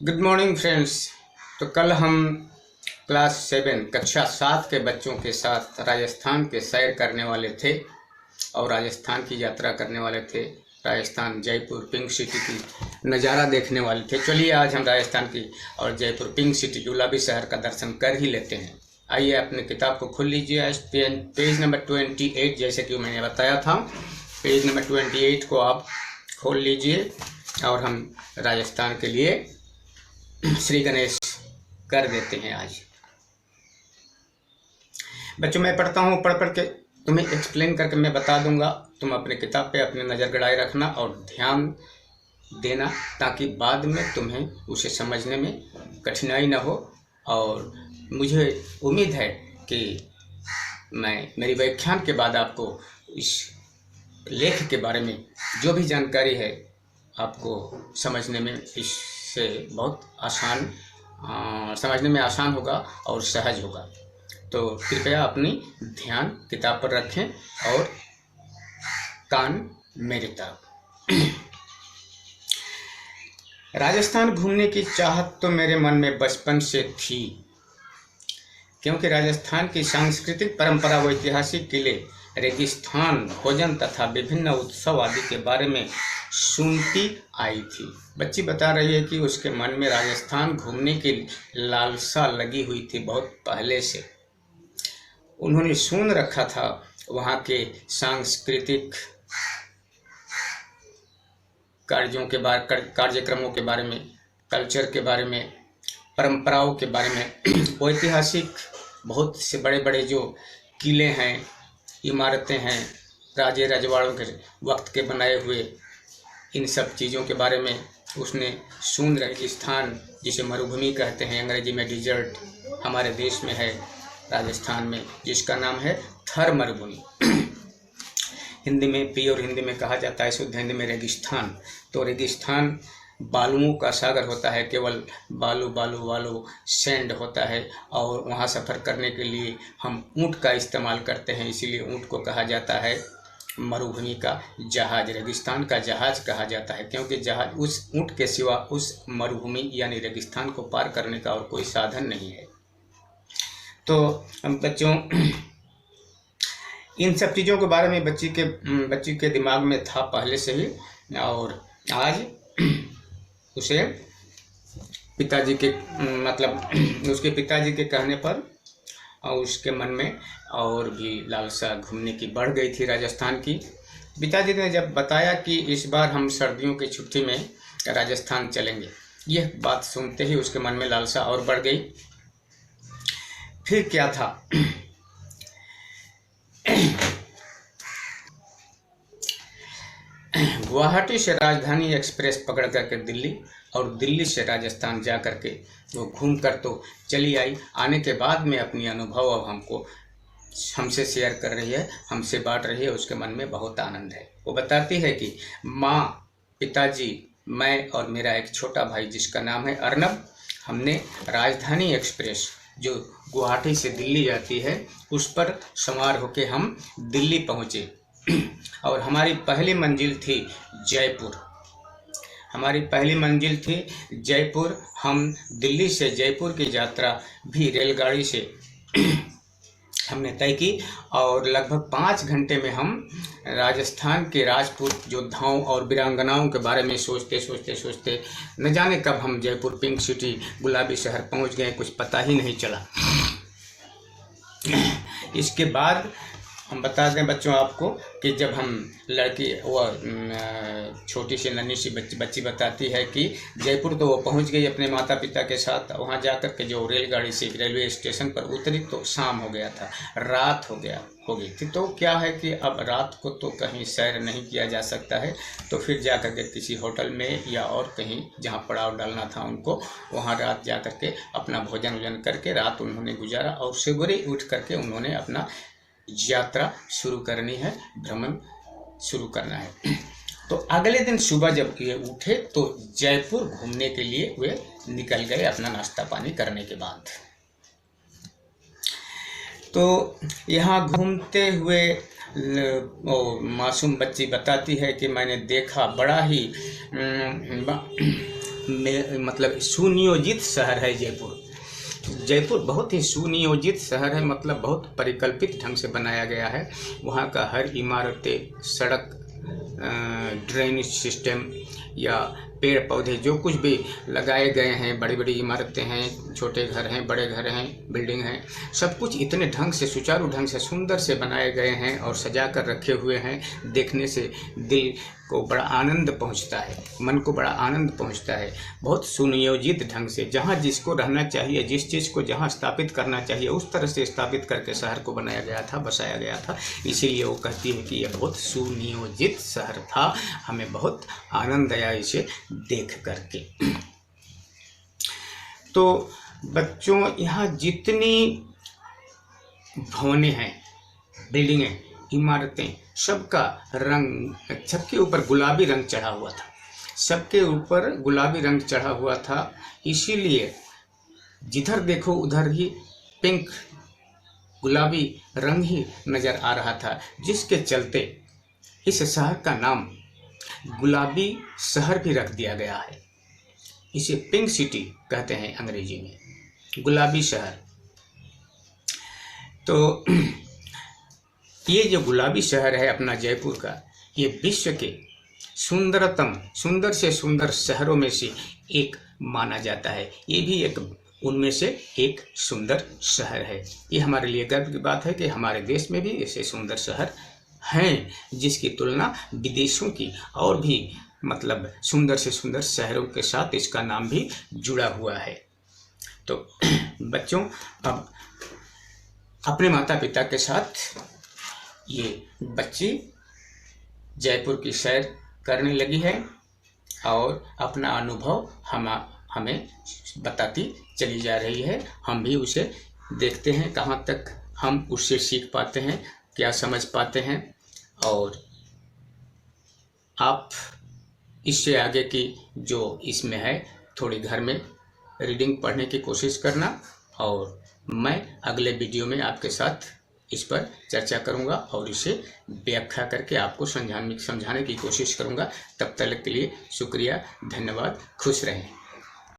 Good morning friends. तो कल हम क्लास 7 कक्षा 7 के बच्चों के साथ राजस्थान के सैर करने वाले थे और राजस्थान की यात्रा करने वाले थे। राजस्थान जयपुर पिंक सिटी की नज़ारा देखने वाले थे। चलिए आज हम राजस्थान की और जयपुर पिंक सिटी गुलाबी शहर का दर्शन कर ही लेते हैं। आइए अपने किताब को खोल लीजिए। आज पेज नंबर 28, जैसे कि मैंने बताया था, पेज नंबर 28 को आप खोल लीजिए और हम राजस्थान के लिए श्री गणेश कर देते हैं। आज बच्चों मैं पढ़ता हूँ, पढ़ के तुम्हें एक्सप्लेन करके मैं बता दूंगा। तुम अपने किताब पे अपनी नज़र गड़ाए रखना और ध्यान देना, ताकि बाद में तुम्हें उसे समझने में कठिनाई न हो। और मुझे उम्मीद है कि मेरी व्याख्यान के बाद आपको इस लेख के बारे में जो भी जानकारी है आपको समझने में इससे बहुत आसान समझने में आसान होगा और सहज होगा। तो कृपया अपनी ध्यान किताब पर रखें और कान मेरी तरफ। राजस्थान घूमने की चाहत तो मेरे मन में बचपन से थी, क्योंकि राजस्थान की सांस्कृतिक परंपरा व ऐतिहासिक किले, रेगिस्तान, भोजन तथा विभिन्न उत्सव आदि के बारे में सुनती आई थी। बच्ची बता रही है कि उसके मन में राजस्थान घूमने की लालसा लगी हुई थी बहुत पहले से। उन्होंने सुन रखा था वहाँ के सांस्कृतिक कार्यक्रमों के बारे में, कल्चर के बारे में, परंपराओं के बारे में, ऐतिहासिक बहुत से बड़े बड़े जो किले हैं, इमारतें हैं, राजे रजवाड़ों के वक्त के बनाए हुए, इन सब चीज़ों के बारे में उसने सुन रही। स्थान जिसे मरुभूमि कहते हैं, अंग्रेजी में डिजर्ट, हमारे देश में है राजस्थान में, जिसका नाम है थर मरुभूमि। हिंदी में प्योर हिंदी में कहा जाता है, शुद्ध हिंदी में रेगिस्तान। तो रेगिस्तान बालुओं का सागर होता है, केवल बालू बालू बालू सैंड होता है, और वहाँ सफ़र करने के लिए हम ऊँट का इस्तेमाल करते हैं, इसीलिए ऊँट को कहा जाता है मरुभूमि का जहाज, रेगिस्तान का जहाज कहा जाता है, क्योंकि जहाज उस ऊँट के सिवा उस मरुभूमि यानी रेगिस्तान को पार करने का और कोई साधन नहीं है। तो बच्चों इन सब चीज़ों के बारे में बच्ची के दिमाग में था पहले से ही, और आज उसे पिताजी के उसके पिताजी के कहने पर उसके मन में और भी लालसा घूमने की बढ़ गई थी राजस्थान की। पिताजी ने जब बताया कि इस बार हम सर्दियों की छुट्टी में राजस्थान चलेंगे, यह बात सुनते ही उसके मन में लालसा और बढ़ गई। फिर क्या था, गुवाहाटी से राजधानी एक्सप्रेस पकड़ करके दिल्ली, और दिल्ली से राजस्थान जा करके वो घूम कर तो चली आई। आने के बाद में अपनी अनुभव अब हमसे शेयर कर रही है, हमसे बांट रही है। उसके मन में बहुत आनंद है। वो बताती है कि माँ, पिताजी, मैं और मेरा एक छोटा भाई जिसका नाम है अर्नब, हमने राजधानी एक्सप्रेस जो गुवाहाटी से दिल्ली जाती है उस पर सवार होके हम दिल्ली पहुँचे। और हमारी पहली मंजिल थी जयपुर। हम दिल्ली से जयपुर की यात्रा भी रेलगाड़ी से हमने तय की, और लगभग 5 घंटे में हम राजस्थान के राजपूत योद्धाओं और वीरांगनाओं के बारे में सोचते न जाने कब हम जयपुर पिंक सिटी गुलाबी शहर पहुंच गए, कुछ पता ही नहीं चला। इसके बाद हम बता दें बच्चों आपको कि जब हम लड़की, वो छोटी सी नन्ही सी बच्ची बताती है कि जयपुर तो वो पहुंच गई अपने माता पिता के साथ। वहां जाकर के जो रेलगाड़ी से रेलवे स्टेशन पर उतरी तो शाम हो गया था, रात हो गई थी। तो क्या है कि अब रात को तो कहीं सैर नहीं किया जा सकता है, तो फिर जा कर के किसी होटल में या और कहीं जहाँ पड़ाव डालना था उनको, वहाँ रात जा कर के अपना भोजन करके रात उन्होंने गुजारा, और सवेरे उठ करके उन्होंने अपना यात्रा शुरू करनी है, भ्रमण शुरू करना है। तो अगले दिन सुबह जब ये उठे तो जयपुर घूमने के लिए वे निकल गए अपना नाश्ता पानी करने के बाद। तो यहाँ घूमते हुए मासूम बच्ची बताती है कि मैंने देखा मतलब सुनियोजित शहर है जयपुर। जयपुर बहुत ही सुनियोजित शहर है, मतलब बहुत परिकल्पित ढंग से बनाया गया है। वहाँ का हर इमारतें, सड़क, ड्रेनेज सिस्टम या पेड़ पौधे जो कुछ भी लगाए गए हैं, बड़ी बड़ी इमारतें हैं, छोटे घर हैं, बड़े घर हैं, बिल्डिंग हैं, सब कुछ इतने ढंग से, सुचारू ढंग से, सुंदर से बनाए गए हैं और सजा कर रखे हुए हैं। देखने से दिल को बड़ा आनंद पहुंचता है, मन को बड़ा आनंद पहुंचता है। बहुत सुनियोजित ढंग से, जहां जिसको रहना चाहिए, जिस चीज़ को जहां स्थापित करना चाहिए, उस तरह से स्थापित करके शहर को बनाया गया था, बसाया गया था। इसीलिए वो कहती है कि यह बहुत सुनियोजित शहर था। हमें बहुत आनंद आया इसे देख करके। तो बच्चों, यहाँ जितनी भवनें हैं, बिल्डिंगें, इमारतें, सबका रंग, सबके ऊपर गुलाबी रंग चढ़ा हुआ था, सबके ऊपर गुलाबी रंग चढ़ा हुआ था। इसीलिए जिधर देखो उधर ही पिंक, गुलाबी रंग ही नज़र आ रहा था, जिसके चलते इस शहर का नाम गुलाबी शहर भी रख दिया गया है। इसे पिंक सिटी कहते हैं अंग्रेजी में, गुलाबी शहर। तो ये जो गुलाबी शहर है अपना जयपुर का, ये विश्व के सुंदरतम, सुंदर से सुंदर शहरों में से एक माना जाता है। ये भी एक उनमें से एक सुंदर शहर है। ये हमारे लिए गर्व की बात है कि हमारे देश में भी ऐसे सुंदर शहर हैं, जिसकी तुलना विदेशों की और भी मतलब सुंदर से सुंदर शहरों के साथ इसका नाम भी जुड़ा हुआ है। तो बच्चों, अब अपने माता पिता के साथ ये बच्ची जयपुर की सैर करने लगी है और अपना अनुभव हमें बताती चली जा रही है। हम भी उसे देखते हैं कहाँ तक हम उससे सीख पाते हैं, क्या समझ पाते हैं। और आप इससे आगे की जो इसमें है थोड़ी घर में रीडिंग पढ़ने की कोशिश करना, और मैं अगले वीडियो में आपके साथ इस पर चर्चा करूंगा और इसे व्याख्या करके आपको समझाने की कोशिश करूंगा। तब तक के लिए शुक्रिया, धन्यवाद, खुश रहें।